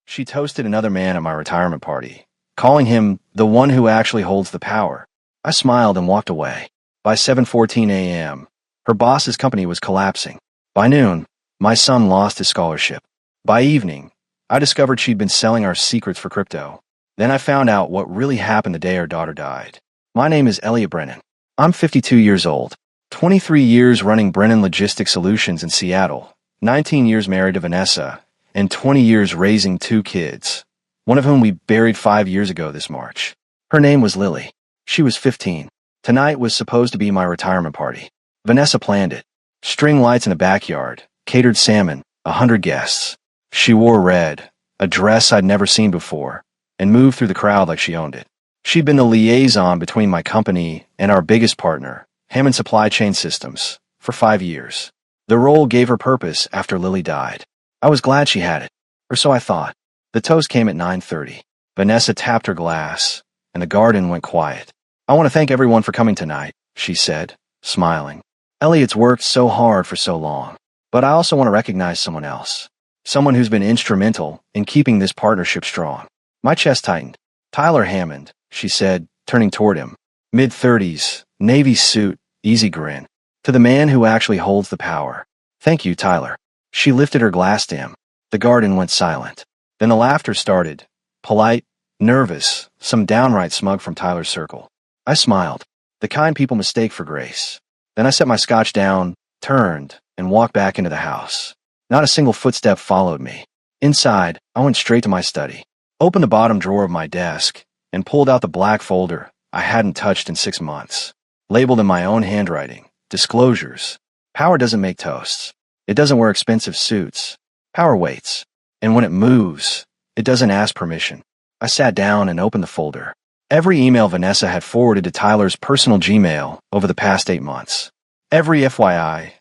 She toasted another man at my retirement party, calling him the one who actually holds the power. I smiled and walked away. By 7:14 a.m., her boss's company was collapsing. By noon, my son lost his scholarship. By evening, I discovered she'd been selling our secrets for crypto. Then I found out what really happened the day our daughter died. My name is Elliot Brennan. I'm 52 years old, 23 years running Brennan Logistics Solutions in Seattle, 19 years married to Vanessa, and 20 years raising 2 kids, one of whom we buried 5 years ago this March. Her name was Lily. She was 15. Tonight was supposed to be my retirement party. Vanessa planned it. String lights in the backyard, catered salmon, 100 guests. She wore red, a dress I'd never seen before, and moved through the crowd like she owned it. She'd been the liaison between my company and our biggest partner, Hammond Supply Chain Systems, for 5 years. The role gave her purpose after Lily died. I was glad she had it, or so I thought. The toast came at 9:30. Vanessa tapped her glass, and the garden went quiet. I want to thank everyone for coming tonight, she said, smiling. Elliot's worked so hard for so long, but I also want to recognize someone else. Someone who's been instrumental in keeping this partnership strong. My chest tightened. Tyler Hammond, she said, turning toward him. Mid-30s, navy suit, easy grin. To the man who actually holds the power. Thank you, Tyler. She lifted her glass to him. The garden went silent. Then the laughter started. Polite, nervous, some downright smug from Tyler's circle. I smiled. The kind people mistake for grace. Then I set my scotch down, turned, and walked back into the house. Not a single footstep followed me. Inside, I went straight to my study, opened the bottom drawer of my desk, and pulled out the black folder I hadn't touched in 6 months. Labeled in my own handwriting, disclosures. Power doesn't make toasts. It doesn't wear expensive suits. Power waits. And when it moves, it doesn't ask permission. I sat down and opened the folder. Every email Vanessa had forwarded to Tyler's personal Gmail over the past 8 months. Every FYI,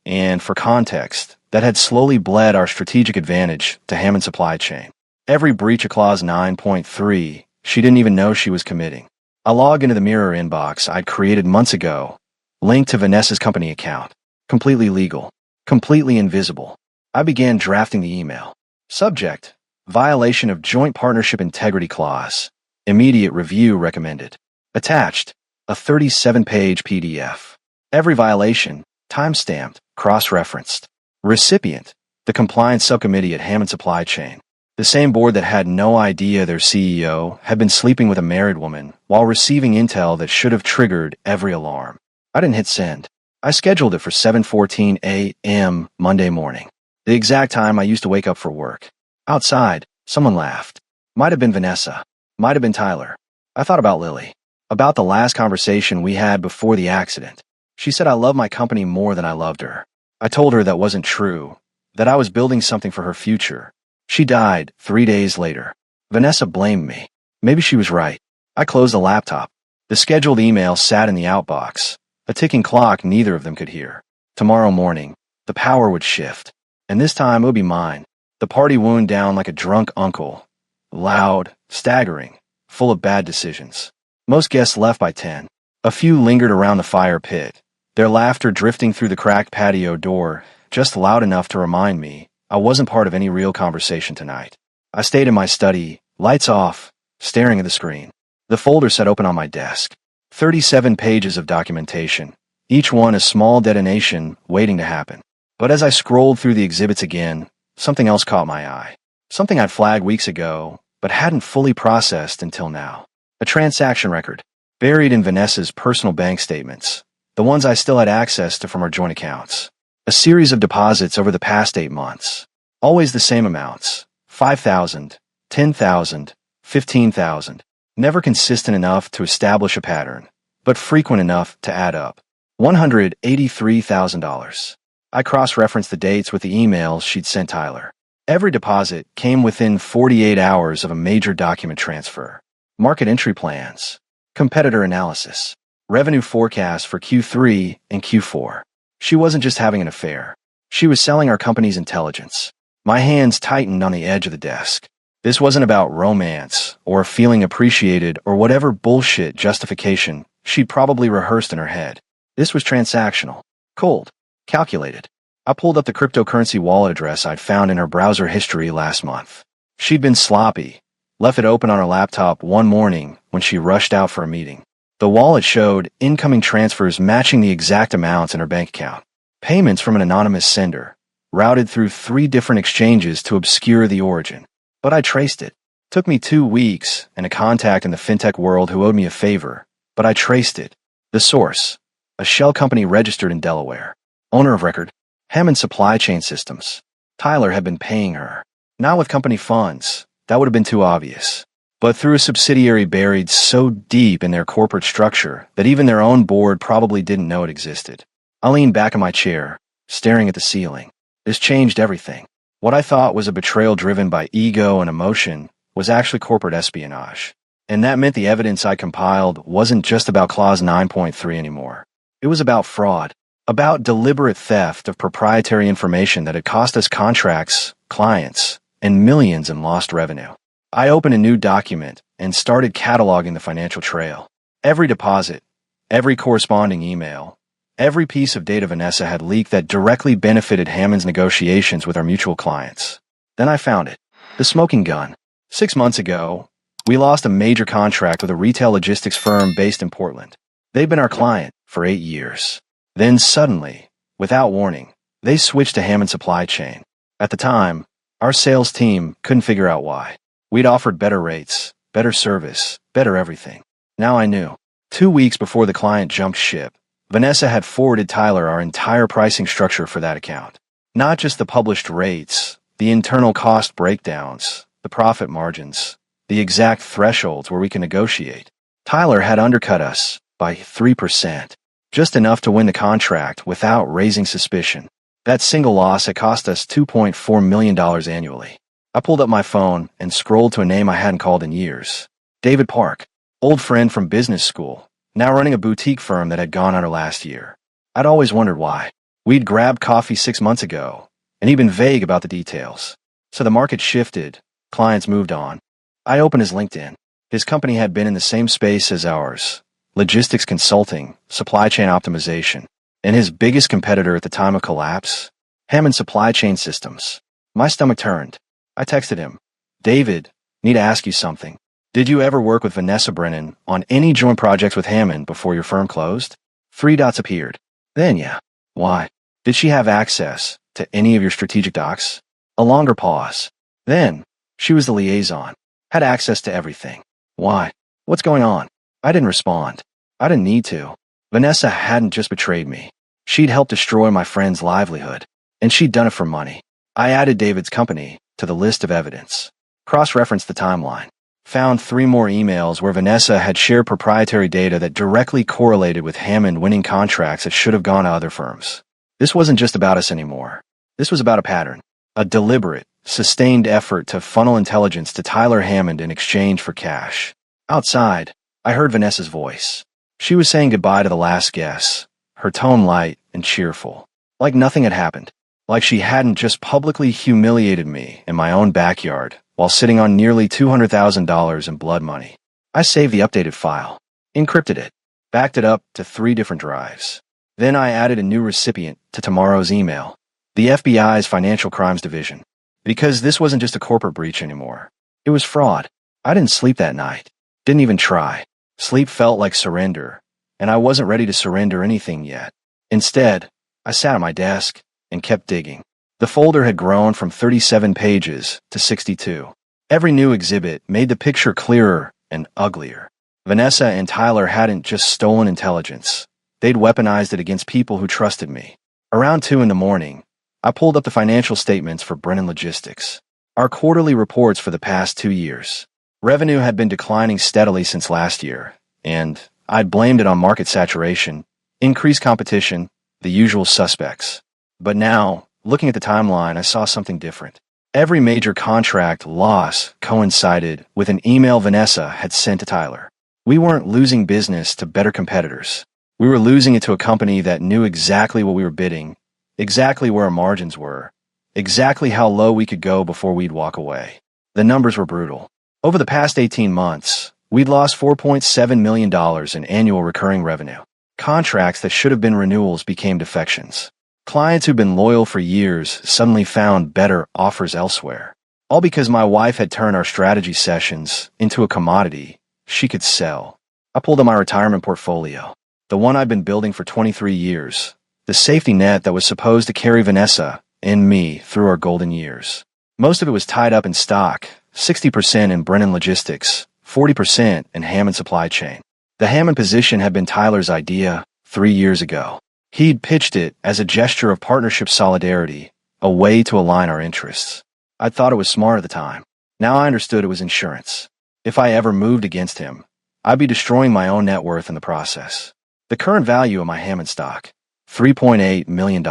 and for context, that had slowly bled our strategic advantage to Hammond Supply Chain. Every breach of Clause 9.3 she didn't even know she was committing. I logged into the mirror inbox I'd created months ago, linked to Vanessa's company account. Completely legal. Completely invisible. I began drafting the email. Subject: violation of Joint Partnership Integrity Clause. Immediate review recommended. Attached: a 37-page PDF. Every violation, time-stamped, cross-referenced. Recipient: the Compliance Subcommittee at Hammond Supply Chain. The same board that had no idea their CEO had been sleeping with a married woman while receiving intel that should have triggered every alarm. I didn't hit send. I scheduled it for 7:14 a.m. Monday morning, the exact time I used to wake up for work. Outside, someone laughed. Might have been Vanessa. Might have been Tyler. I thought about Lily. About the last conversation we had before the accident. She said I loved my company more than I loved her. I told her that wasn't true, that I was building something for her future. She died 3 days later. Vanessa blamed me. Maybe she was right. I closed the laptop. The scheduled email sat in the outbox, a ticking clock neither of them could hear. Tomorrow morning, the power would shift, and this time it would be mine. The party wound down like a drunk uncle. Loud, staggering, full of bad decisions. Most guests left by 10. A few lingered around the fire pit, their laughter drifting through the cracked patio door, just loud enough to remind me I wasn't part of any real conversation tonight. I stayed in my study, lights off, staring at the screen. The folder sat open on my desk. 37 pages of documentation, each one a small detonation waiting to happen. But as I scrolled through the exhibits again, something else caught my eye. Something I'd flagged weeks ago, but hadn't fully processed until now. A transaction record, buried in Vanessa's personal bank statements, the ones I still had access to from our joint accounts. A series of deposits over the past 8 months. Always the same amounts. $5,000, $10,000, $15,000. Never consistent enough to establish a pattern, but frequent enough to add up. $183,000. I cross-referenced the dates with the emails she'd sent Tyler. Every deposit came within 48 hours of a major document transfer. Market entry plans. Competitor analysis. Revenue forecast for Q3 and Q4. She wasn't just having an affair. She was selling our company's intelligence. My hands tightened on the edge of the desk. This wasn't about romance or feeling appreciated or whatever bullshit justification she'd probably rehearsed in her head. This was transactional. Cold. Calculated. I pulled up the cryptocurrency wallet address I'd found in her browser history last month. She'd been sloppy, left it open on her laptop one morning when she rushed out for a meeting. The wallet showed incoming transfers matching the exact amounts in her bank account. Payments from an anonymous sender, routed through 3 different exchanges to obscure the origin. But I traced it. Took me 2 weeks and a contact in the fintech world who owed me a favor, but I traced it. The source, a shell company registered in Delaware. Owner of record, Hammond Supply Chain Systems. Tyler had been paying her. Not with company funds, that would have been too obvious, but through a subsidiary buried so deep in their corporate structure that even their own board probably didn't know it existed. I leaned back in my chair, staring at the ceiling. This changed everything. What I thought was a betrayal driven by ego and emotion was actually corporate espionage. And that meant the evidence I compiled wasn't just about Clause 9.3 anymore. It was about fraud, about deliberate theft of proprietary information that had cost us contracts, clients, and millions in lost revenue. I opened a new document and started cataloging the financial trail. Every deposit, every corresponding email, every piece of data Vanessa had leaked that directly benefited Hammond's negotiations with our mutual clients. Then I found it. The smoking gun. 6 months ago, we lost a major contract with a retail logistics firm based in Portland. They'd been our client for 8 years. Then suddenly, without warning, they switched to Hammond Supply Chain. At the time, our sales team couldn't figure out why. We'd offered better rates, better service, better everything. Now I knew. 2 weeks before the client jumped ship, Vanessa had forwarded Tyler our entire pricing structure for that account. Not just the published rates, the internal cost breakdowns, the profit margins, the exact thresholds where we can negotiate. Tyler had undercut us by 3%, just enough to win the contract without raising suspicion. That single loss had cost us $2.4 million annually. I pulled up my phone and scrolled to a name I hadn't called in years. David Park, old friend from business school, now running a boutique firm that had gone under last year. I'd always wondered why. We'd grabbed coffee 6 months ago, and he'd been vague about the details. So the market shifted, clients moved on. I opened his LinkedIn. His company had been in the same space as ours, logistics consulting, supply chain optimization, and his biggest competitor at the time of collapse, Hammond Supply Chain Systems. My stomach turned. I texted him, "David, need to ask you something. Did you ever work with Vanessa Brennan on any joint projects with Hammond before your firm closed?" 3 dots appeared. Then yeah. Why? Did she have access to any of your strategic docs? A longer pause. Then, she was the liaison. Had access to everything. Why? What's going on? I didn't respond. I didn't need to. Vanessa hadn't just betrayed me. She'd helped destroy my friend's livelihood. And she'd done it for money. I added David's company to the list of evidence. Cross-referenced the timeline. Found 3 more emails where Vanessa had shared proprietary data that directly correlated with Hammond winning contracts that should have gone to other firms. This wasn't just about us anymore. This was about a pattern. A deliberate, sustained effort to funnel intelligence to Tyler Hammond in exchange for cash. Outside, I heard Vanessa's voice. She was saying goodbye to the last guest, her tone light and cheerful, like nothing had happened, like she hadn't just publicly humiliated me in my own backyard while sitting on nearly $200,000 in blood money. I saved the updated file, encrypted it, backed it up to 3 different drives. Then I added a new recipient to tomorrow's email, the FBI's Financial Crimes Division. Because this wasn't just a corporate breach anymore. It was fraud. I didn't sleep that night. Didn't even try. Sleep felt like surrender, and I wasn't ready to surrender anything yet. Instead, I sat at my desk and kept digging. The folder had grown from 37 pages to 62. Every new exhibit made the picture clearer and uglier. Vanessa and Tyler hadn't just stolen intelligence. They'd weaponized it against people who trusted me. Around 2 in the morning, I pulled up the financial statements for Brennan Logistics. Our quarterly reports for the past 2 years. Revenue had been declining steadily since last year, and I'd blamed it on market saturation, increased competition, the usual suspects. But now, looking at the timeline, I saw something different. Every major contract loss coincided with an email Vanessa had sent to Tyler. We weren't losing business to better competitors. We were losing it to a company that knew exactly what we were bidding, exactly where our margins were, exactly how low we could go before we'd walk away. The numbers were brutal. Over the past 18 months, we'd lost $4.7 million in annual recurring revenue. Contracts that should have been renewals became defections. Clients who'd been loyal for years suddenly found better offers elsewhere. All because my wife had turned our strategy sessions into a commodity she could sell. I pulled out my retirement portfolio, the one I'd been building for 23 years, the safety net that was supposed to carry Vanessa and me through our golden years. Most of it was tied up in stock, 60% in Brennan Logistics, 40% in Hammond Supply Chain. The Hammond position had been Tyler's idea 3 years ago. He'd pitched it as a gesture of partnership solidarity, a way to align our interests. I thought it was smart at the time. Now I understood it was insurance. If I ever moved against him, I'd be destroying my own net worth in the process. The current value of my Hammond stock, $3.8 million.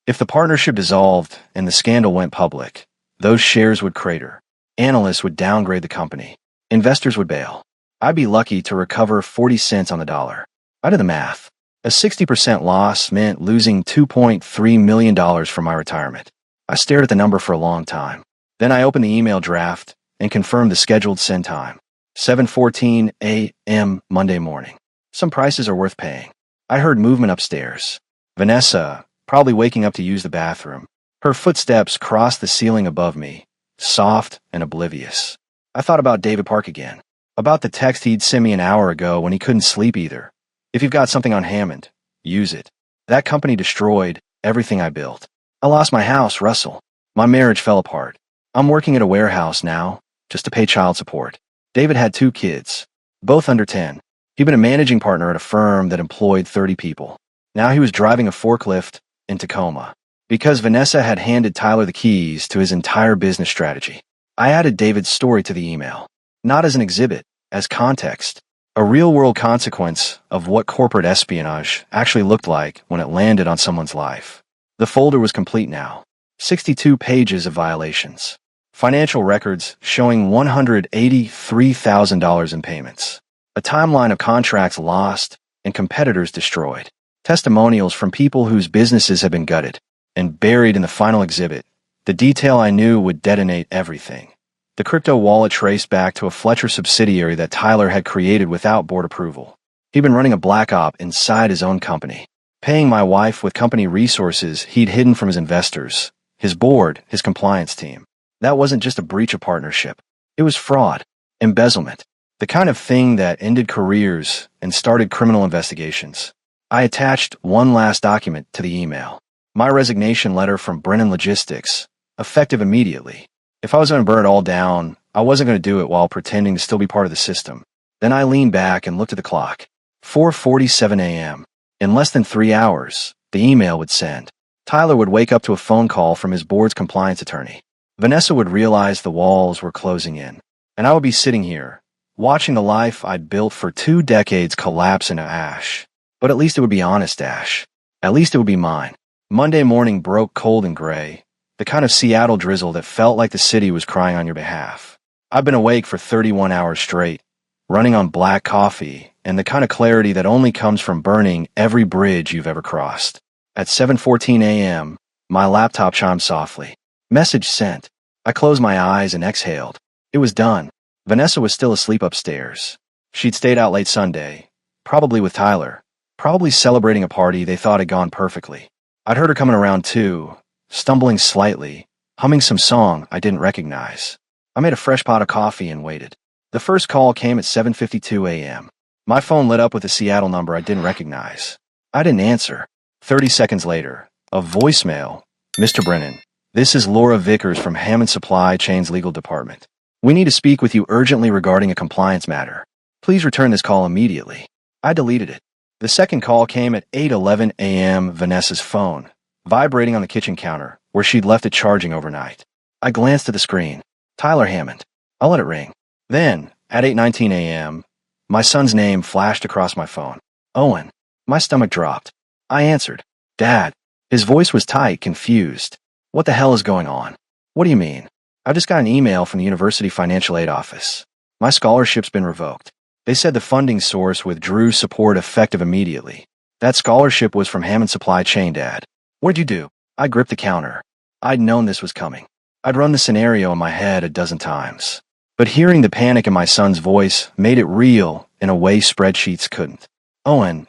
If the partnership dissolved and the scandal went public, those shares would crater. Analysts would downgrade the company. Investors would bail. I'd be lucky to recover 40 cents on the dollar. I did the math. A 60% loss meant losing $2.3 million from my retirement. I stared at the number for a long time. Then I opened the email draft and confirmed the scheduled send time. 7:14 a.m. Monday morning. Some prices are worth paying. I heard movement upstairs. Vanessa, probably waking up to use the bathroom. Her footsteps crossed the ceiling above me, soft and oblivious. I thought about David Park again. About the text he'd sent me an hour ago when he couldn't sleep either. If you've got something on Hammond, use it. That company destroyed everything I built. I lost my house, Russell. My marriage fell apart. I'm working at a warehouse now, just to pay child support. David had 2 kids, both under 10. He'd been a managing partner at a firm that employed 30 people. Now he was driving a forklift in Tacoma. Because Vanessa had handed Tyler the keys to his entire business strategy, I added David's story to the email. Not as an exhibit, as context. A real-world consequence of what corporate espionage actually looked like when it landed on someone's life. The folder was complete now. 62 pages of violations. Financial records showing $183,000 in payments. A timeline of contracts lost and competitors destroyed. Testimonials from people whose businesses had been gutted. And buried in the final exhibit, the detail I knew would detonate everything. The crypto wallet traced back to a Fletcher subsidiary that Tyler had created without board approval. He'd been running a black op inside his own company, paying my wife with company resources he'd hidden from his investors, his board, his compliance team. That wasn't just a breach of partnership. It was fraud, embezzlement, the kind of thing that ended careers and started criminal investigations. I attached one last document to the email. My resignation letter from Brennan Logistics, effective immediately. If I was going to burn it all down, I wasn't going to do it while pretending to still be part of the system. Then I leaned back and looked at the clock. 4:47 a.m. In less than 3 hours, the email would send. Tyler would wake up to a phone call from his board's compliance attorney. Vanessa would realize the walls were closing in. And I would be sitting here, watching the life I'd built for 2 decades collapse into ash. But at least it would be honest ash. At least it would be mine. Monday morning broke cold and gray. The kind of Seattle drizzle that felt like the city was crying on your behalf. I've been awake for 31 hours straight, running on black coffee, and the kind of clarity that only comes from burning every bridge you've ever crossed. At 7:14 a.m., my laptop chimed softly. Message sent. I closed my eyes and exhaled. It was done. Vanessa was still asleep upstairs. She'd stayed out late Sunday, probably with Tyler, probably celebrating a party they thought had gone perfectly. I'd heard her coming around too, stumbling slightly, humming some song I didn't recognize. I made a fresh pot of coffee and waited. The first call came at 7:52 a.m. My phone lit up with a Seattle number I didn't recognize. I didn't answer. 30 seconds later, a voicemail. Mr. Brennan, this is Laura Vickers from Hammond Supply Chain's legal department. We need to speak with you urgently regarding a compliance matter. Please return this call immediately. I deleted it. The second call came at 8:11 a.m. Vanessa's phone, vibrating on the kitchen counter, where she'd left it charging overnight. I glanced at the screen. Tyler Hammond. I let it ring. Then, at 8:19 a.m., my son's name flashed across my phone. Owen. My stomach dropped. I answered. Dad. His voice was tight, confused. What the hell is going on? What do you mean? I just got an email from the University Financial Aid Office. My scholarship's been revoked. They said the funding source withdrew support effective immediately. That scholarship was from Hammond Supply Chain, Dad. What'd you do? I gripped the counter. I'd known this was coming. I'd run the scenario in my head a dozen times. But hearing the panic in my son's voice made it real in a way spreadsheets couldn't. Owen,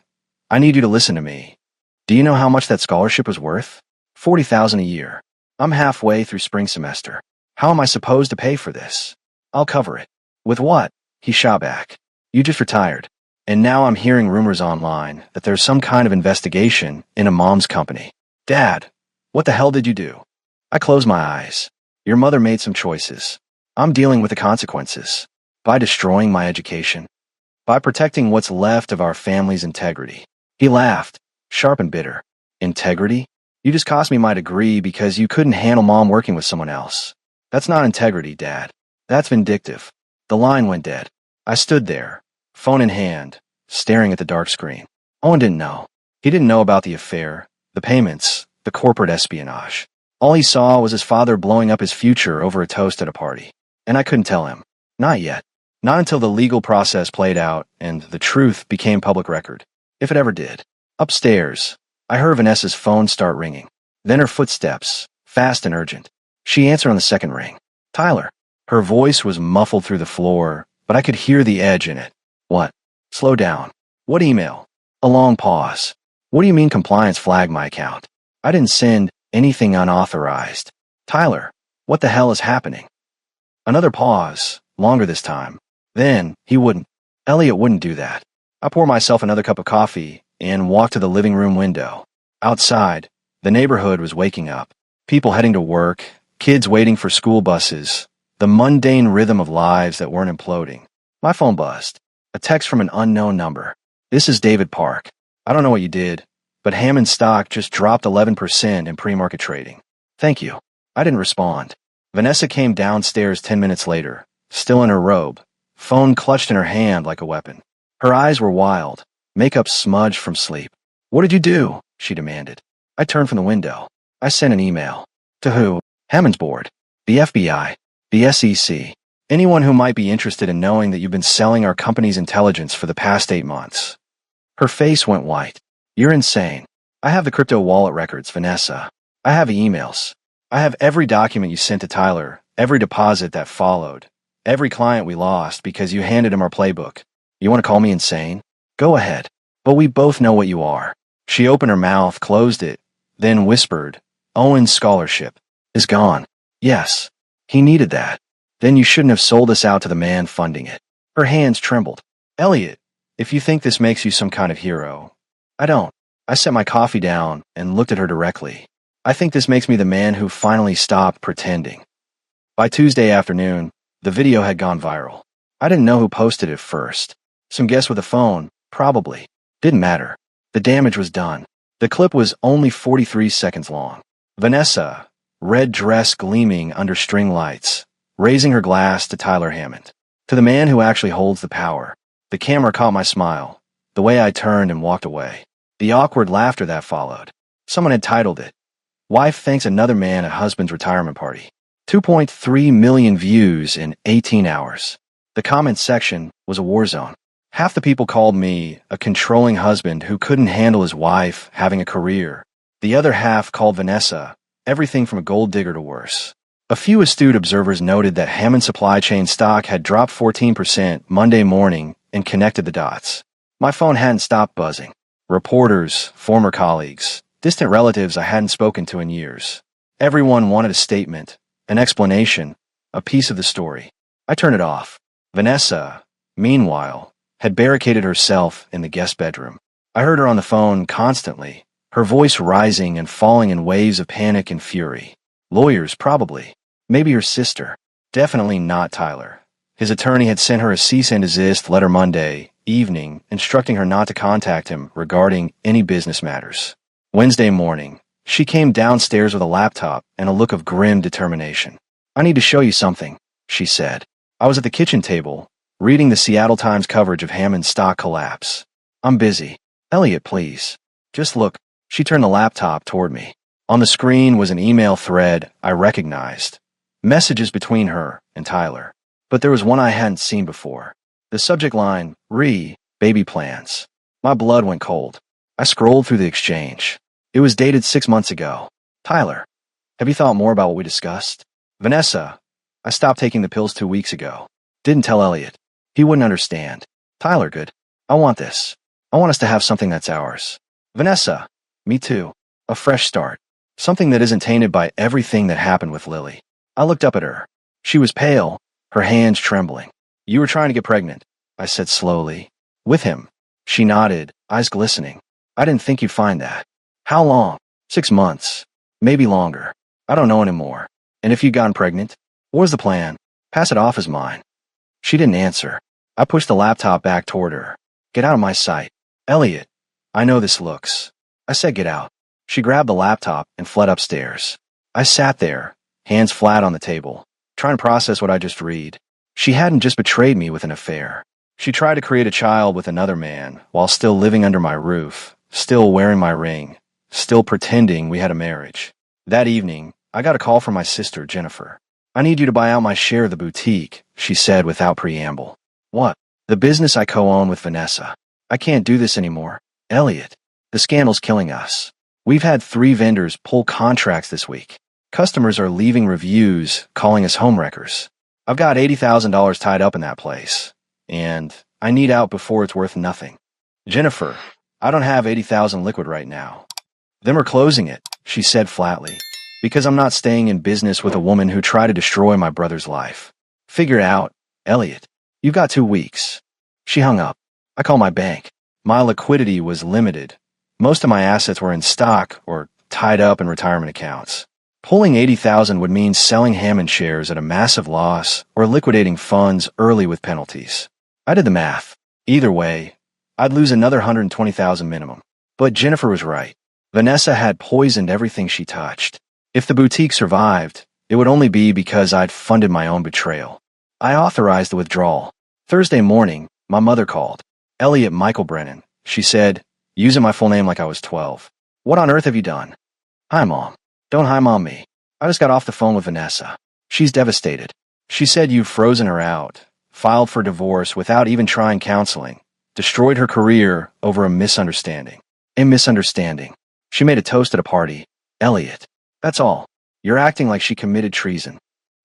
I need you to listen to me. Do you know how much that scholarship was worth? $40,000 a year. I'm halfway through spring semester. How am I supposed to pay for this? I'll cover it. With what? He shot back. You just retired. And now I'm hearing rumors online that there's some kind of investigation in a mom's company. Dad, what the hell did you do? I closed my eyes. Your mother made some choices. I'm dealing with the consequences. By destroying my education. By protecting what's left of our family's integrity. He laughed, sharp and bitter. Integrity? You just cost me my degree because you couldn't handle mom working with someone else. That's not integrity, Dad. That's vindictive. The line went dead. I stood there, phone in hand, staring at the dark screen. Owen didn't know. He didn't know about the affair, the payments, the corporate espionage. All he saw was his father blowing up his future over a toast at a party. And I couldn't tell him. Not yet. Not until the legal process played out and the truth became public record. If it ever did. Upstairs, I heard Vanessa's phone start ringing. Then her footsteps, fast and urgent. She answered on the second ring. Tyler. Her voice was muffled through the floor, but I could hear the edge in it. What? Slow down. What email? A long pause. What do you mean compliance flagged my account? I didn't send anything unauthorized. Tyler, what the hell is happening? Another pause, longer this time. Then, he wouldn't. Elliot wouldn't do that. I poured myself another cup of coffee and walked to the living room window. Outside, the neighborhood was waking up. People heading to work, kids waiting for school buses, the mundane rhythm of lives that weren't imploding. My phone buzzed. A text from an unknown number. This is David Park. I don't know what you did, but Hammond stock just dropped 11% in pre-market trading. Thank you. I didn't respond. Vanessa came downstairs 10 minutes later, still in her robe, phone clutched in her hand like a weapon. Her eyes were wild, makeup smudged from sleep. What did you do? She demanded. I turned from the window. I sent an email. To who? Hammond's board. The FBI. The SEC. Anyone who might be interested in knowing that you've been selling our company's intelligence for the past 8 months. Her face went white. You're insane. I have the crypto wallet records, Vanessa. I have emails. I have every document you sent to Tyler, every deposit that followed, every client we lost because you handed him our playbook. You want to call me insane? Go ahead. But we both know what you are. She opened her mouth, closed it, then whispered, Owen's scholarship is gone. Yes. He needed that. Then you shouldn't have sold us out to the man funding it. Her hands trembled. Elliot, if you think this makes you some kind of hero, I don't. I set my coffee down and looked at her directly. I think this makes me the man who finally stopped pretending. By Tuesday afternoon, the video had gone viral. I didn't know who posted it first. Some guest with a phone, probably. Didn't matter. The damage was done. The clip was only 43 seconds long. Vanessa, red dress gleaming under string lights, raising her glass to Tyler Hammond. To the man who actually holds the power. The camera caught my smile, the way I turned and walked away. The awkward laughter that followed. Someone had titled it, Wife Thanks Another Man at Husband's Retirement Party. 2.3 million views in 18 hours. The comment section was a war zone. Half the people called me a controlling husband who couldn't handle his wife having a career. The other half called Vanessa everything from a gold digger to worse. A few astute observers noted that Hammond supply chain stock had dropped 14% Monday morning and connected the dots. My phone hadn't stopped buzzing. Reporters, former colleagues, distant relatives I hadn't spoken to in years. Everyone wanted a statement, an explanation, a piece of the story. I turned it off. Vanessa, meanwhile, had barricaded herself in the guest bedroom. I heard her on the phone constantly, her voice rising and falling in waves of panic and fury. Lawyers, probably. Maybe her sister. Definitely not Tyler. His attorney had sent her a cease and desist letter Monday evening, instructing her not to contact him regarding any business matters. Wednesday morning, she came downstairs with a laptop and a look of grim determination. I need to show you something, she said. I was at the kitchen table, reading the Seattle Times coverage of Hammond's stock collapse. I'm busy. Elliot, please. Just look. She turned the laptop toward me. On the screen was an email thread I recognized. Messages between her and Tyler. But there was one I hadn't seen before. The subject line, baby plans. My blood went cold. I scrolled through the exchange. It was dated 6 months ago. Tyler, have you thought more about what we discussed? Vanessa, I stopped taking the pills 2 weeks ago. Didn't tell Elliot. He wouldn't understand. Tyler, good. I want this. I want us to have something that's ours. Vanessa, me too. A fresh start. Something that isn't tainted by everything that happened with Lily. I looked up at her. She was pale, her hands trembling. You were trying to get pregnant, I said slowly. With him. She nodded, eyes glistening. I didn't think you'd find that. How long? 6 months. Maybe longer. I don't know anymore. And if you'd gotten pregnant? What was the plan? Pass it off as mine. She didn't answer. I pushed the laptop back toward her. Get out of my sight. Elliot. I know this looks. I said get out. She grabbed the laptop and fled upstairs. I sat there, hands flat on the table, trying to process what I just read. She hadn't just betrayed me with an affair. She tried to create a child with another man while still living under my roof, still wearing my ring, still pretending we had a marriage. That evening, I got a call from my sister, Jennifer. I need you to buy out my share of the boutique, she said without preamble. What? The business I co-own with Vanessa. I can't do this anymore. Elliot, the scandal's killing us. We've had 3 vendors pull contracts this week. Customers are leaving reviews, calling us homewreckers. I've got $80,000 tied up in that place, and I need out before it's worth nothing. Jennifer, I don't have $80,000 liquid right now. Them are closing it, she said flatly, because I'm not staying in business with a woman who tried to destroy my brother's life. Figure it out, Elliot. You've got 2 weeks. She hung up. I called my bank. My liquidity was limited. Most of my assets were in stock or tied up in retirement accounts. Pulling $80,000 would mean selling Hammond shares at a massive loss or liquidating funds early with penalties. I did the math. Either way, I'd lose another $120,000 minimum. But Jennifer was right. Vanessa had poisoned everything she touched. If the boutique survived, it would only be because I'd funded my own betrayal. I authorized the withdrawal. Thursday morning, my mother called. Elliot Michael Brennan, she said, using my full name like I was 12. What on earth have you done? Hi, Mom. Don't hi Mom me. I just got off the phone with Vanessa. She's devastated. She said you've frozen her out, filed for divorce without even trying counseling, destroyed her career over a misunderstanding. A misunderstanding. She made a toast at a party. Elliot. That's all. You're acting like she committed treason.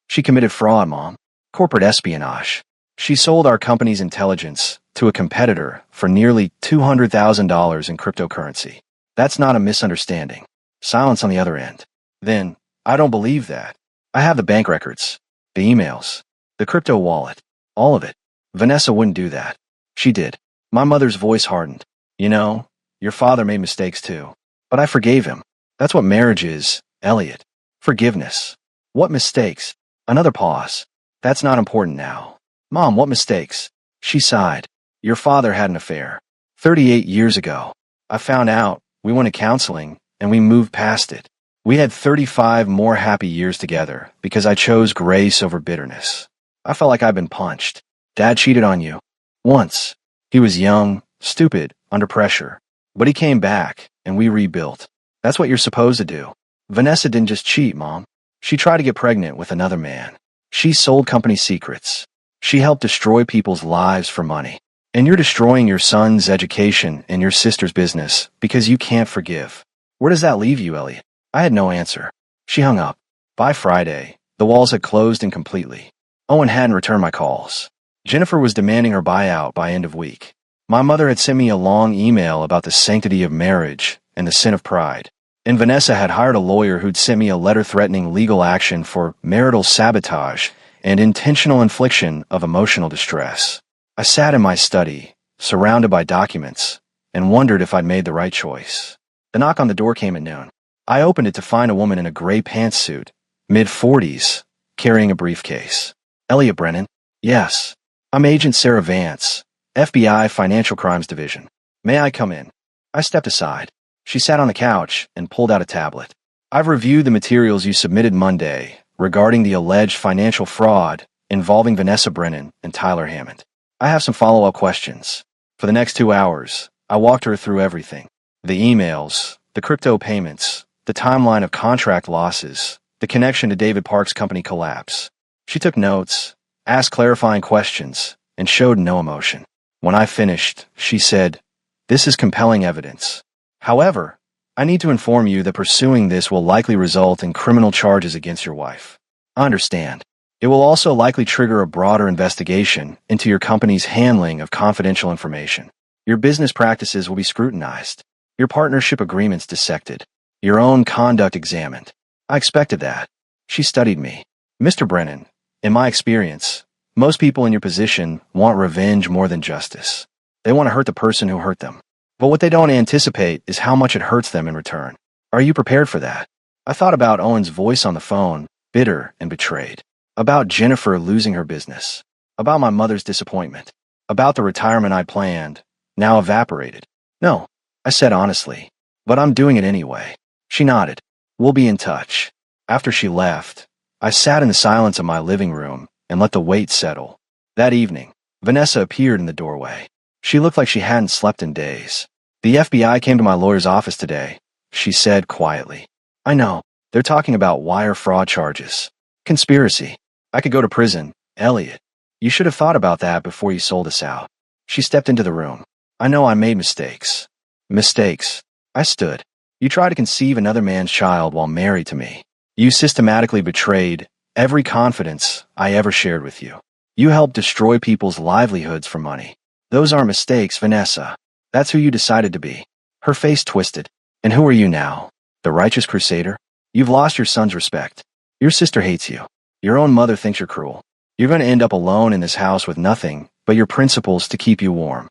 She committed fraud, Mom. Corporate espionage. She sold our company's intelligence to a competitor for nearly $200,000 in cryptocurrency. That's not a misunderstanding. Silence on the other end. Then, I don't believe that. I have the bank records, the emails, the crypto wallet, all of it. Vanessa wouldn't do that. She did. My mother's voice hardened. You know, your father made mistakes too. But I forgave him. That's what marriage is, Elliot. Forgiveness. What mistakes? Another pause. That's not important now. Mom, what mistakes? She sighed. Your father had an affair. 38 years ago. I found out, we went to counseling, and we moved past it. We had 35 more happy years together because I chose grace over bitterness. I felt like I'd been punched. Dad cheated on you. Once. He was young, stupid, under pressure. But he came back, and we rebuilt. That's what you're supposed to do. Vanessa didn't just cheat, Mom. She tried to get pregnant with another man. She sold company secrets. She helped destroy people's lives for money. And you're destroying your son's education and your sister's business because you can't forgive. Where does that leave you, Elliot? I had no answer. She hung up. By Friday, the walls had closed in completely. Owen hadn't returned my calls. Jennifer was demanding her buyout by end of week. My mother had sent me a long email about the sanctity of marriage and the sin of pride. And Vanessa had hired a lawyer who'd sent me a letter threatening legal action for marital sabotage and intentional infliction of emotional distress. I sat in my study, surrounded by documents, and wondered if I'd made the right choice. The knock on the door came at noon. I opened it to find a woman in a gray pantsuit, mid-40s, carrying a briefcase. Elliot Brennan? Yes. I'm Agent Sarah Vance, FBI Financial Crimes Division. May I come in? I stepped aside. She sat on the couch and pulled out a tablet. I've reviewed the materials you submitted Monday regarding the alleged financial fraud involving Vanessa Brennan and Tyler Hammond. I have some follow-up questions. For the next 2 hours, I walked her through everything. The emails, the crypto payments, the timeline of contract losses, the connection to David Park's company collapse. She took notes, asked clarifying questions, and showed no emotion. When I finished, she said, "This is compelling evidence. However, I need to inform you that pursuing this will likely result in criminal charges against your wife. I understand. It will also likely trigger a broader investigation into your company's handling of confidential information. Your business practices will be scrutinized, your partnership agreements dissected, your own conduct examined. I expected that." She studied me. Mr. Brennan, in my experience, most people in your position want revenge more than justice. They want to hurt the person who hurt them. But what they don't anticipate is how much it hurts them in return. Are you prepared for that? I thought about Owen's voice on the phone, bitter and betrayed. About Jennifer losing her business. About my mother's disappointment. About the retirement I planned, now evaporated. No, I said honestly. But I'm doing it anyway. She nodded. We'll be in touch. After she left, I sat in the silence of my living room and let the weight settle. That evening, Vanessa appeared in the doorway. She looked like she hadn't slept in days. The FBI came to my lawyer's office today, she said quietly. I know. They're talking about wire fraud charges. Conspiracy. I could go to prison. Elliot, you should have thought about that before you sold us out. She stepped into the room. I know I made mistakes. Mistakes. I stood. You tried to conceive another man's child while married to me. You systematically betrayed every confidence I ever shared with you. You helped destroy people's livelihoods for money. Those aren't mistakes, Vanessa. That's who you decided to be. Her face twisted. And who are you now? The righteous crusader? You've lost your son's respect. Your sister hates you. Your own mother thinks you're cruel. You're going to end up alone in this house with nothing but your principles to keep you warm.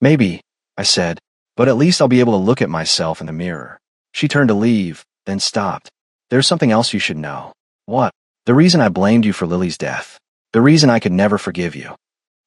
Maybe, I said, but at least I'll be able to look at myself in the mirror. She turned to leave, then stopped. There's something else you should know. What? The reason I blamed you for Lily's death. The reason I could never forgive you.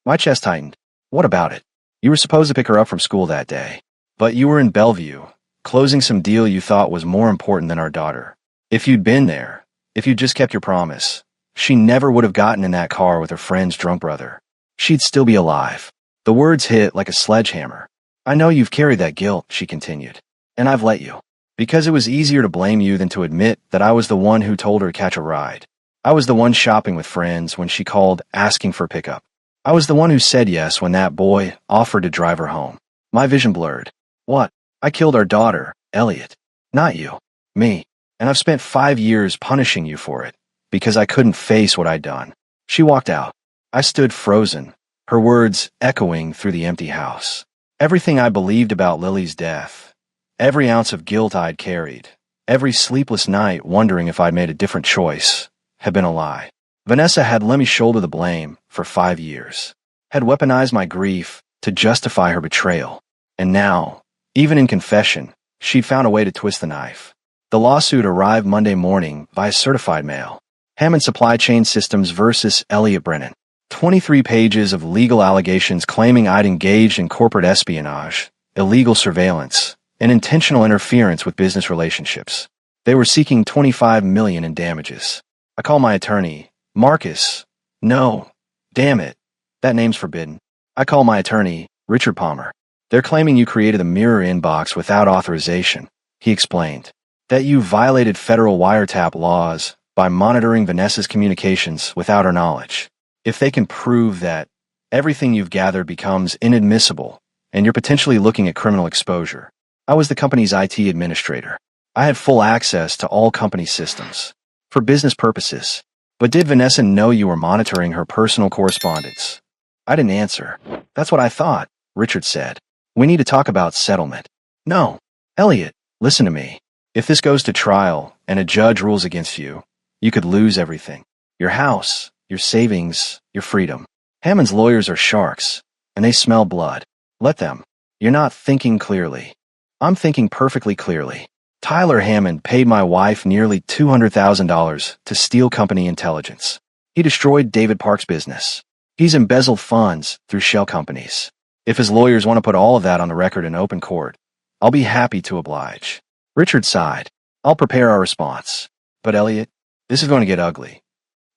My chest tightened. What about it? You were supposed to pick her up from school that day. But you were in Bellevue, closing some deal you thought was more important than our daughter. If you'd been there, if you'd just kept your promise, she never would have gotten in that car with her friend's drunk brother. She'd still be alive. The words hit like a sledgehammer. I know you've carried that guilt, she continued. And I've let you. Because it was easier to blame you than to admit that I was the one who told her to catch a ride. I was the one shopping with friends when she called asking for pickup. I was the one who said yes when that boy offered to drive her home. My vision blurred. What? I killed our daughter, Elliot. Not you. Me. And I've spent 5 years punishing you for it, because I couldn't face what I'd done. She walked out. I stood frozen, her words echoing through the empty house. Everything I believed about Lily's death, every ounce of guilt I'd carried, every sleepless night wondering if I'd made a different choice, had been a lie. Vanessa had let me shoulder the blame for 5 years, had weaponized my grief to justify her betrayal. And now, even in confession, she'd found a way to twist the knife. The lawsuit arrived Monday morning via certified mail. Hammond Supply Chain Systems versus Elliot Brennan. 23 pages of legal allegations claiming I'd engaged in corporate espionage, illegal surveillance, and intentional interference with business relationships. They were seeking $25 million in damages. I call my attorney, Marcus. No, damn it. That name's forbidden. I call my attorney, Richard Palmer. They're claiming you created a mirror inbox without authorization, he explained. That you violated federal wiretap laws by monitoring Vanessa's communications without her knowledge. If they can prove that, everything you've gathered becomes inadmissible, and you're potentially looking at criminal exposure. I was the company's IT administrator. I had full access to all company systems. For business purposes. But did Vanessa know you were monitoring her personal correspondence? I didn't answer. That's what I thought, Richard said. We need to talk about settlement. No. Elliot, listen to me. If this goes to trial and a judge rules against you, you could lose everything. Your house, your savings, your freedom. Hammond's lawyers are sharks, and they smell blood. Let them. You're not thinking clearly. I'm thinking perfectly clearly. Tyler Hammond paid my wife nearly $200,000 to steal company intelligence. He destroyed David Park's business. He's embezzled funds through shell companies. If his lawyers want to put all of that on the record in open court, I'll be happy to oblige. Richard sighed. I'll prepare our response. But Elliot, this is going to get ugly.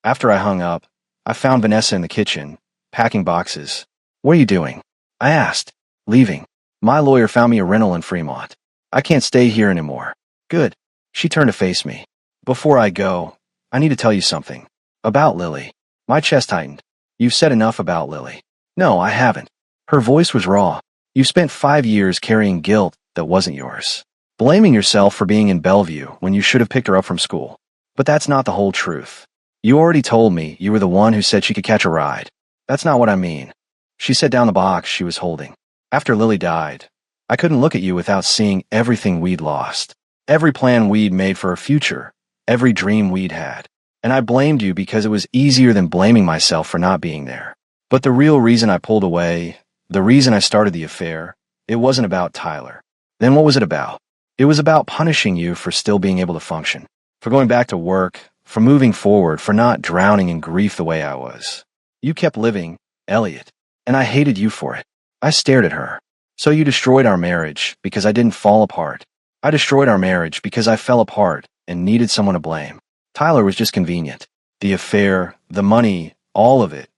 After I hung up, I found Vanessa in the kitchen, packing boxes. What are you doing? I asked. Leaving. My lawyer found me a rental in Fremont. I can't stay here anymore. Good. She turned to face me. Before I go, I need to tell you something. About Lily. My chest tightened. You've said enough about Lily. No, I haven't. Her voice was raw. You spent 5 years carrying guilt that wasn't yours. Blaming yourself for being in Bellevue when you should have picked her up from school. But that's not the whole truth. You already told me you were the one who said she could catch a ride. That's not what I mean. She set down the box she was holding. After Lily died, I couldn't look at you without seeing everything we'd lost. Every plan we'd made for a future. Every dream we'd had. And I blamed you because it was easier than blaming myself for not being there. But the real reason I pulled away, the reason I started the affair, it wasn't about Tyler. Then what was it about? It was about punishing you for still being able to function, for going back to work, for moving forward, for not drowning in grief the way I was. You kept living, Elliot, and I hated you for it. I stared at her. So you destroyed our marriage because I didn't fall apart. I destroyed our marriage because I fell apart and needed someone to blame. Tyler was just convenient. The affair, the money, all of it.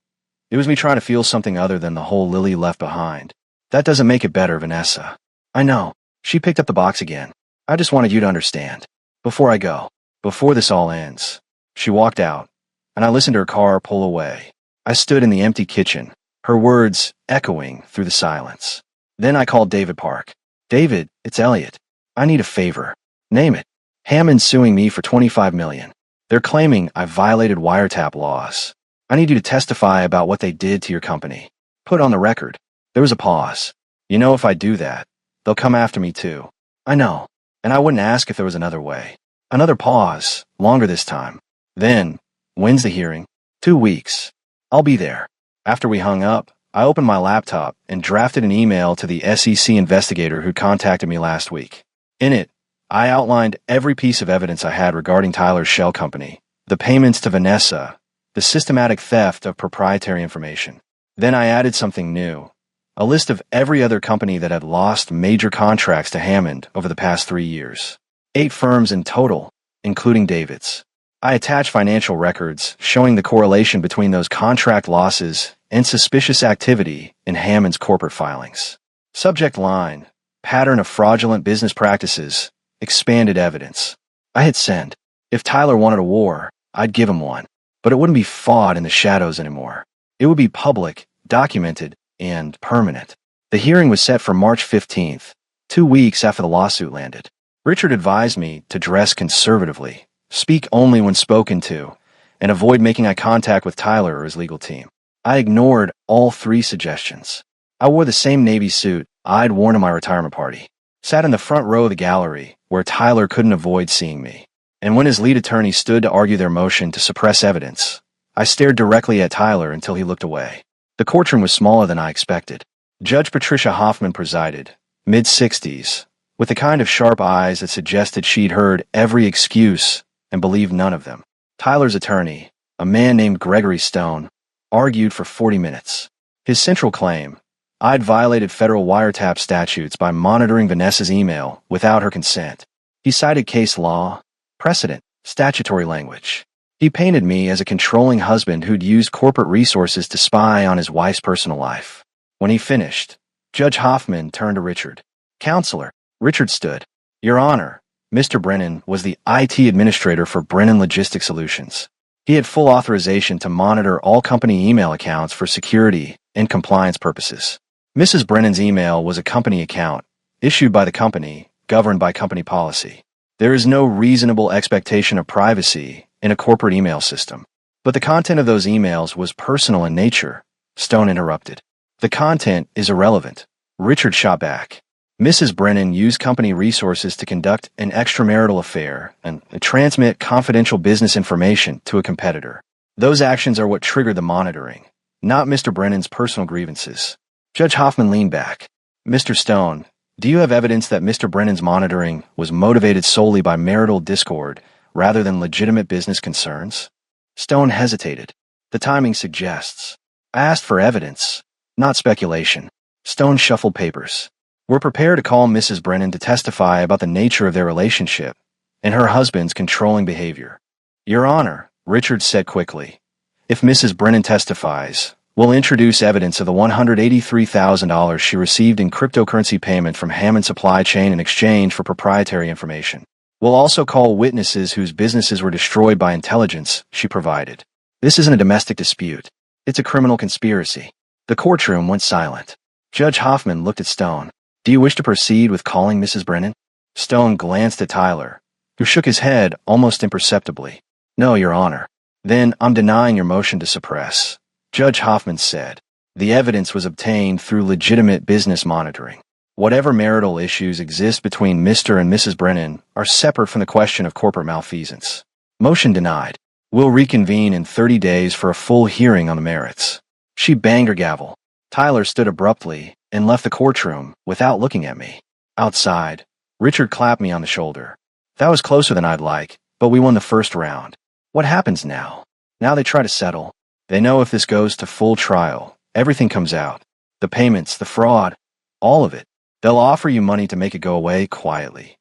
It was me trying to feel something other than the whole Lily left behind. That doesn't make it better, Vanessa. I know. She picked up the box again. I just wanted you to understand. Before I go, before this all ends. She walked out, and I listened to her car pull away. I stood in the empty kitchen, her words echoing through the silence. Then I called David Park. David, it's Elliot. I need a favor. Name it. Hammond's suing me for $25 million. They're claiming I violated wiretap laws. I need you to testify about what they did to your company. Put on the record. There was a pause. You know, if I do that, they'll come after me too. I know. And I wouldn't ask if there was another way. Another pause, longer this time. Then, when's the hearing? 2 weeks. I'll be there. After we hung up, I opened my laptop and drafted an email to the SEC investigator who contacted me last week. In it, I outlined every piece of evidence I had regarding Tyler's shell company, the payments to Vanessa, the systematic theft of proprietary information. Then I added something new, a list of every other company that had lost major contracts to Hammond over the past 3 years. 8 firms in total, including David's. I attached financial records showing the correlation between those contract losses and suspicious activity in Hammond's corporate filings. Subject line, pattern of fraudulent business practices, expanded evidence. I hit send. If Tyler wanted a war, I'd give him one. But it wouldn't be fought in the shadows anymore. It would be public, documented, and permanent. The hearing was set for March 15th, 2 weeks after the lawsuit landed. Richard advised me to dress conservatively, speak only when spoken to, and avoid making eye contact with Tyler or his legal team. I ignored all 3 suggestions. I wore the same Navy suit I'd worn to my retirement party, sat in the front row of the gallery where Tyler couldn't avoid seeing me. And when his lead attorney stood to argue their motion to suppress evidence, I stared directly at Tyler until he looked away. The courtroom was smaller than I expected. Judge Patricia Hoffman presided, mid-60s, with the kind of sharp eyes that suggested she'd heard every excuse and believed none of them. Tyler's attorney, a man named Gregory Stone, argued for 40 minutes. His central claim, I'd violated federal wiretap statutes by monitoring Vanessa's email without her consent. He cited case law, precedent, statutory language. He painted me as a controlling husband who'd used corporate resources to spy on his wife's personal life. When he finished, Judge Hoffman turned to Richard. Counselor, Richard stood. Your Honor, Mr. Brennan was the IT administrator for Brennan Logistics Solutions. He had full authorization to monitor all company email accounts for security and compliance purposes. Mrs. Brennan's email was a company account, issued by the company, governed by company policy. There is no reasonable expectation of privacy in a corporate email system. But the content of those emails was personal in nature, Stone interrupted. The content is irrelevant. Richard shot back. Mrs. Brennan used company resources to conduct an extramarital affair and transmit confidential business information to a competitor. Those actions are what triggered the monitoring, not Mr. Brennan's personal grievances. Judge Hoffman leaned back. Mr. Stone, do you have evidence that Mr. Brennan's monitoring was motivated solely by marital discord rather than legitimate business concerns? Stone hesitated. The timing suggests. I asked for evidence, not speculation. Stone shuffled papers. We're prepared to call Mrs. Brennan to testify about the nature of their relationship and her husband's controlling behavior. Your Honor, Richard said quickly, if Mrs. Brennan testifies, we'll introduce evidence of the $183,000 she received in cryptocurrency payment from Hammond Supply Chain in exchange for proprietary information. We'll also call witnesses whose businesses were destroyed by intelligence she provided. This isn't a domestic dispute. It's a criminal conspiracy. The courtroom went silent. Judge Hoffman looked at Stone. Do you wish to proceed with calling Mrs. Brennan? Stone glanced at Tyler, who shook his head almost imperceptibly. No, Your Honor. Then I'm denying your motion to suppress. Judge Hoffman said, the evidence was obtained through legitimate business monitoring. Whatever marital issues exist between Mr. and Mrs. Brennan are separate from the question of corporate malfeasance. Motion denied. We'll reconvene in 30 days for a full hearing on the merits. She banged her gavel. Tyler stood abruptly and left the courtroom without looking at me. Outside, Richard clapped me on the shoulder. That was closer than I'd like, but we won the first round. What happens now? Now they try to settle. They know if this goes to full trial, everything comes out. The payments, the fraud, all of it. They'll offer you money to make it go away quietly.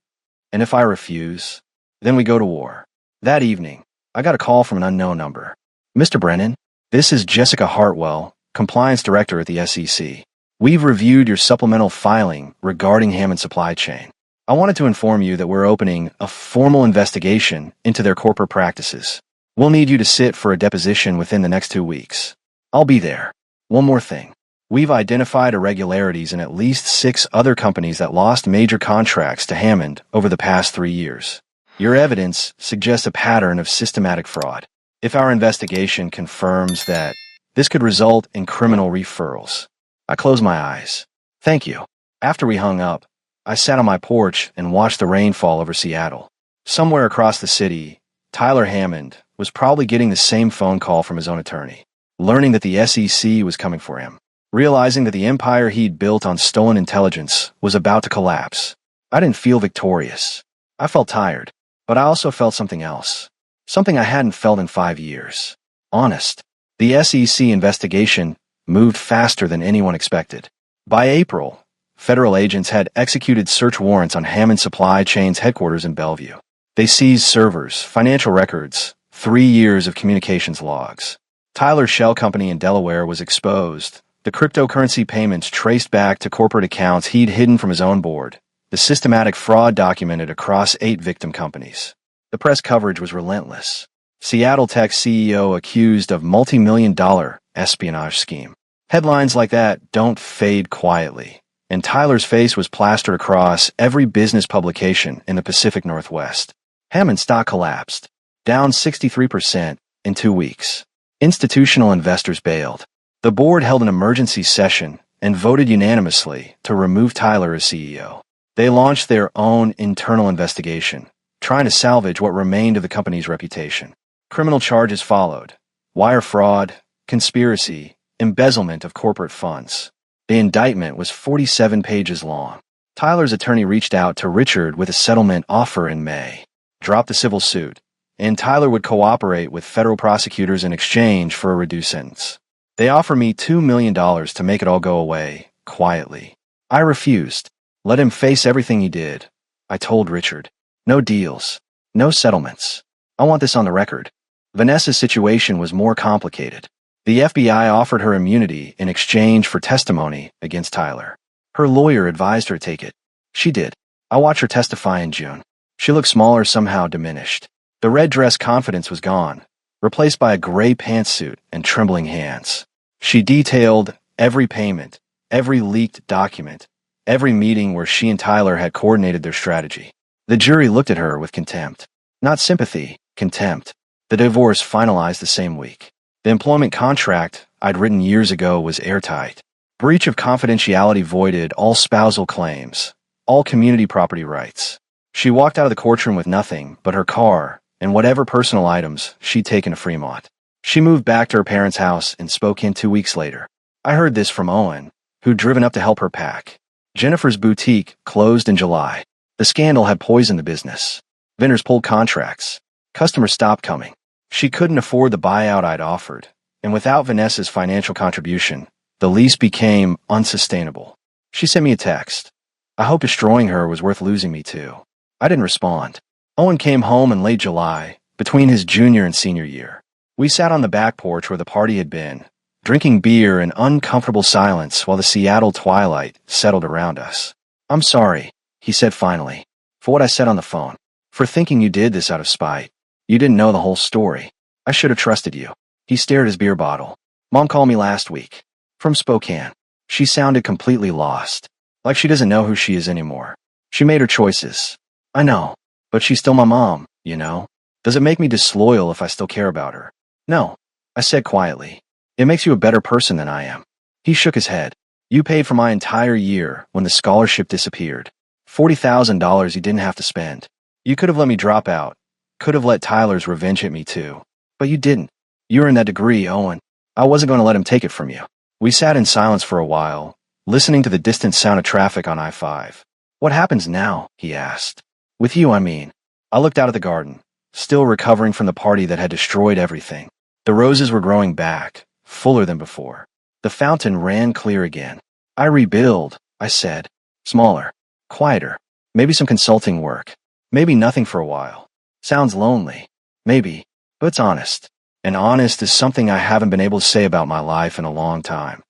And if I refuse, then we go to war. That evening, I got a call from an unknown number. Mr. Brennan, this is Jessica Hartwell, Compliance Director at the SEC. We've reviewed your supplemental filing regarding Hammond Supply Chain. I wanted to inform you that we're opening a formal investigation into their corporate practices. We'll need you to sit for a deposition within the next 2 weeks. I'll be there. One more thing. We've identified irregularities in at least 6 other companies that lost major contracts to Hammond over the past 3 years. Your evidence suggests a pattern of systematic fraud. If our investigation confirms that, this could result in criminal referrals. I closed my eyes. Thank you. After we hung up, I sat on my porch and watched the rain fall over Seattle. Somewhere across the city, Tyler Hammond was probably getting the same phone call from his own attorney, learning that the SEC was coming for him, realizing that the empire he'd built on stolen intelligence was about to collapse. I didn't feel victorious. I felt tired, but I also felt something else. Something I hadn't felt in 5 years. Honest. The SEC investigation moved faster than anyone expected. By April, federal agents had executed search warrants on Hammond Supply Chain's headquarters in Bellevue. They seized servers, financial records, 3 years of communications logs. Tyler's shell company in Delaware was exposed. The cryptocurrency payments traced back to corporate accounts he'd hidden from his own board. The systematic fraud documented across 8 victim companies. The press coverage was relentless. Seattle Tech CEO accused of multi-million-dollar espionage scheme. Headlines like that don't fade quietly, and Tyler's face was plastered across every business publication in the Pacific Northwest. Hammond stock collapsed, down 63% in 2 weeks. Institutional investors bailed. The board held an emergency session and voted unanimously to remove Tyler as CEO. They launched their own internal investigation, trying to salvage what remained of the company's reputation. Criminal charges followed: wire fraud, conspiracy, embezzlement of corporate funds. The indictment was 47 pages long. Tyler's attorney reached out to Richard with a settlement offer in May. Dropped the civil suit, and Tyler would cooperate with federal prosecutors in exchange for a reduced sentence. They offered me $2 million to make it all go away, quietly. I refused. Let him face everything he did. I told Richard. No deals. No settlements. I want this on the record. Vanessa's situation was more complicated. The FBI offered her immunity in exchange for testimony against Tyler. Her lawyer advised her to take it. She did. I watched her testify in June. She looked smaller, somehow diminished. The red dress confidence was gone, replaced by a gray pantsuit and trembling hands. She detailed every payment, every leaked document, every meeting where she and Tyler had coordinated their strategy. The jury looked at her with contempt. Not sympathy, contempt. The divorce finalized the same week. The employment contract I'd written years ago was airtight. Breach of confidentiality voided all spousal claims, all community property rights. She walked out of the courtroom with nothing but her car and whatever personal items she'd taken to Fremont. She moved back to her parents' house in Spokane 2 weeks later. I heard this from Owen, who'd driven up to help her pack. Jennifer's boutique closed in July. The scandal had poisoned the business. Vendors pulled contracts. Customers stopped coming. She couldn't afford the buyout I'd offered, and without Vanessa's financial contribution, the lease became unsustainable. She sent me a text. I hoped destroying her was worth losing me to. I didn't respond. Owen came home in late July, between his junior and senior year. We sat on the back porch where the party had been, drinking beer in uncomfortable silence while the Seattle twilight settled around us. I'm sorry, he said finally, for what I said on the phone, for thinking you did this out of spite. You didn't know the whole story. I should have trusted you. He stared at his beer bottle. Mom called me last week. From Spokane. She sounded completely lost. Like she doesn't know who she is anymore. She made her choices. I know. But she's still my mom, you know? Does it make me disloyal if I still care about her? No. I said quietly. It makes you a better person than I am. He shook his head. You paid for my entire year when the scholarship disappeared. $40,000 you didn't have to spend. You could have let me drop out. Could have let Tyler's revenge hit me too. But you didn't. You earned that degree, Owen. I wasn't going to let him take it from you. We sat in silence for a while, listening to the distant sound of traffic on I-5. What happens now? He asked. With you, I mean. I looked out at the garden, still recovering from the party that had destroyed everything. The roses were growing back, fuller than before. The fountain ran clear again. I rebuild, I said. Smaller, quieter, maybe some consulting work, maybe nothing for a while. Sounds lonely, maybe, but it's honest. And honest is something I haven't been able to say about my life in a long time.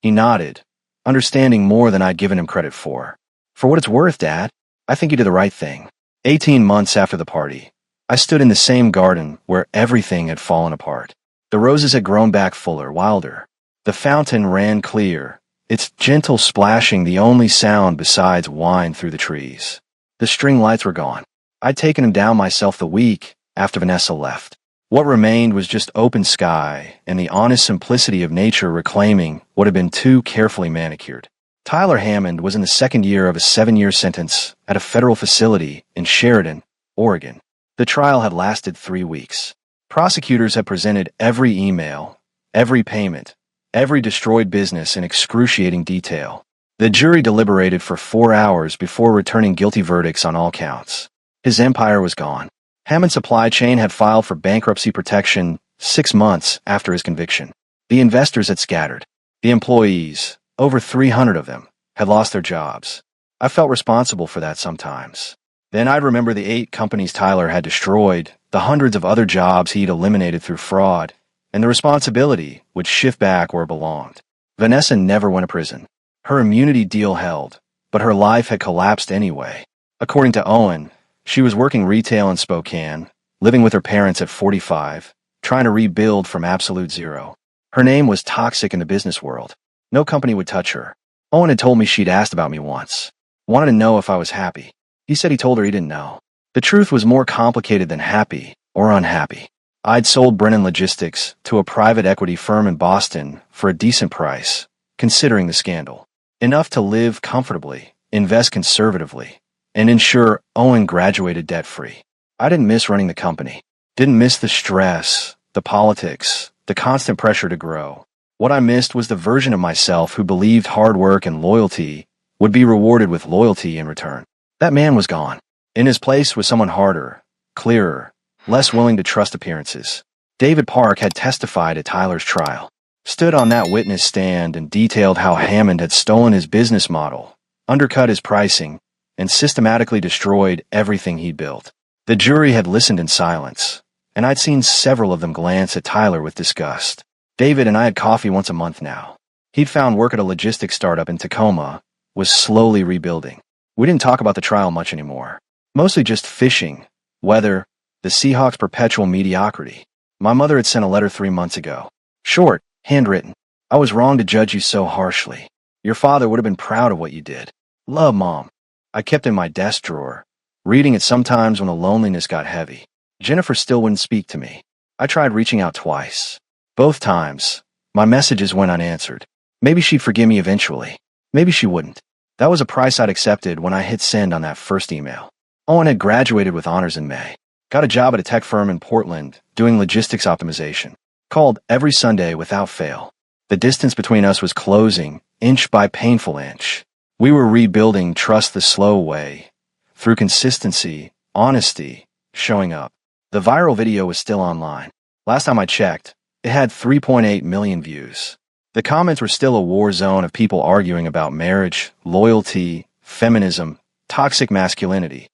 He nodded, understanding more than I'd given him credit for. For what it's worth, Dad, I think you did the right thing. 18 months after the party, I stood in the same garden where everything had fallen apart. The roses had grown back fuller, wilder. The fountain ran clear, its gentle splashing the only sound besides whine through the trees. The string lights were gone. I'd taken them down myself the week after Vanessa left. What remained was just open sky and the honest simplicity of nature reclaiming what had been too carefully manicured. Tyler Hammond was in the second year of a 7-year sentence at a federal facility in Sheridan, Oregon. The trial had lasted 3 weeks. Prosecutors had presented every email, every payment, every destroyed business in excruciating detail. The jury deliberated for 4 hours before returning guilty verdicts on all counts. His empire was gone. Hammond's supply chain had filed for bankruptcy protection 6 months after his conviction. The investors had scattered. The employees, over 300 of them, had lost their jobs. I felt responsible for that sometimes. Then I'd remember the 8 companies Tyler had destroyed, the hundreds of other jobs he'd eliminated through fraud, and the responsibility would shift back where it belonged. Vanessa never went to prison. Her immunity deal held, but her life had collapsed anyway. According to Owen, she was working retail in Spokane, living with her parents at 45, trying to rebuild from absolute zero. Her name was toxic in the business world. No company would touch her. Owen had told me she'd asked about me once. Wanted to know if I was happy. He said he told her he didn't know. The truth was more complicated than happy or unhappy. I'd sold Brennan Logistics to a private equity firm in Boston for a decent price, considering the scandal. Enough to live comfortably, invest conservatively, and ensure Owen graduated debt-free. I didn't miss running the company. Didn't miss the stress, the politics, the constant pressure to grow. What I missed was the version of myself who believed hard work and loyalty would be rewarded with loyalty in return. That man was gone. In his place was someone harder, clearer, less willing to trust appearances. David Park had testified at Tyler's trial, stood on that witness stand and detailed how Hammond had stolen his business model, undercut his pricing, and systematically destroyed everything he'd built. The jury had listened in silence, and I'd seen several of them glance at Tyler with disgust. David and I had coffee once a month now. He'd found work at a logistics startup in Tacoma, was slowly rebuilding. We didn't talk about the trial much anymore. Mostly just fishing, weather, the Seahawks' perpetual mediocrity. My mother had sent a letter 3 months ago. Short, handwritten. I was wrong to judge you so harshly. Your father would have been proud of what you did. Love, Mom. I kept it in my desk drawer, reading it sometimes when the loneliness got heavy. Jennifer still wouldn't speak to me. I tried reaching out twice. Both times, my messages went unanswered. Maybe she'd forgive me eventually. Maybe she wouldn't. That was a price I'd accepted when I hit send on that first email. Owen had graduated with honors in May. Got a job at a tech firm in Portland, doing logistics optimization. Called every Sunday without fail. The distance between us was closing, inch by painful inch. We were rebuilding trust the slow way, through consistency, honesty, showing up. The viral video was still online. Last time I checked, it had 3.8 million views. The comments were still a war zone of people arguing about marriage, loyalty, feminism, toxic masculinity.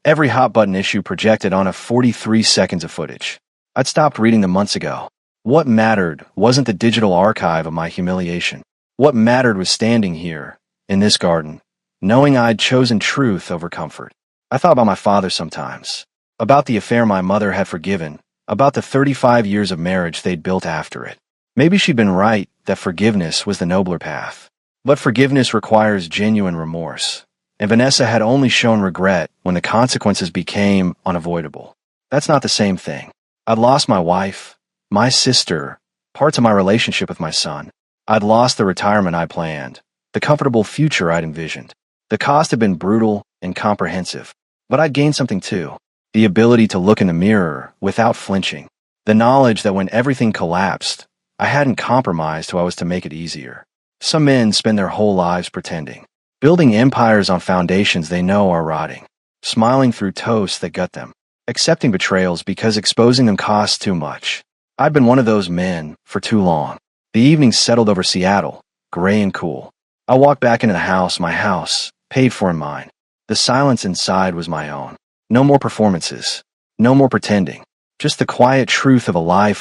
Every hot-button issue projected on a 43 seconds of footage. I'd stopped reading them months ago. What mattered wasn't the digital archive of my humiliation. What mattered was standing here, in this garden, knowing I'd chosen truth over comfort. I thought about my father sometimes, about the affair my mother had forgiven, about the 35 years of marriage they'd built after it. Maybe she'd been right that forgiveness was the nobler path. But forgiveness requires genuine remorse, and Vanessa had only shown regret when the consequences became unavoidable. That's not the same thing. I'd lost my wife, my sister, parts of my relationship with my son. I'd lost the retirement I planned, the comfortable future I'd envisioned. The cost had been brutal and comprehensive, but I'd gained something too. The ability to look in the mirror without flinching. The knowledge that when everything collapsed, I hadn't compromised who I was to make it easier. Some men spend their whole lives pretending, building empires on foundations they know are rotting, smiling through toasts that gut them, accepting betrayals because exposing them costs too much. I'd been one of those men for too long. The evening settled over Seattle, gray and cool. I walked back into my house, paid for in mine. The silence inside was my own. No more performances. No more pretending. Just the quiet truth of a life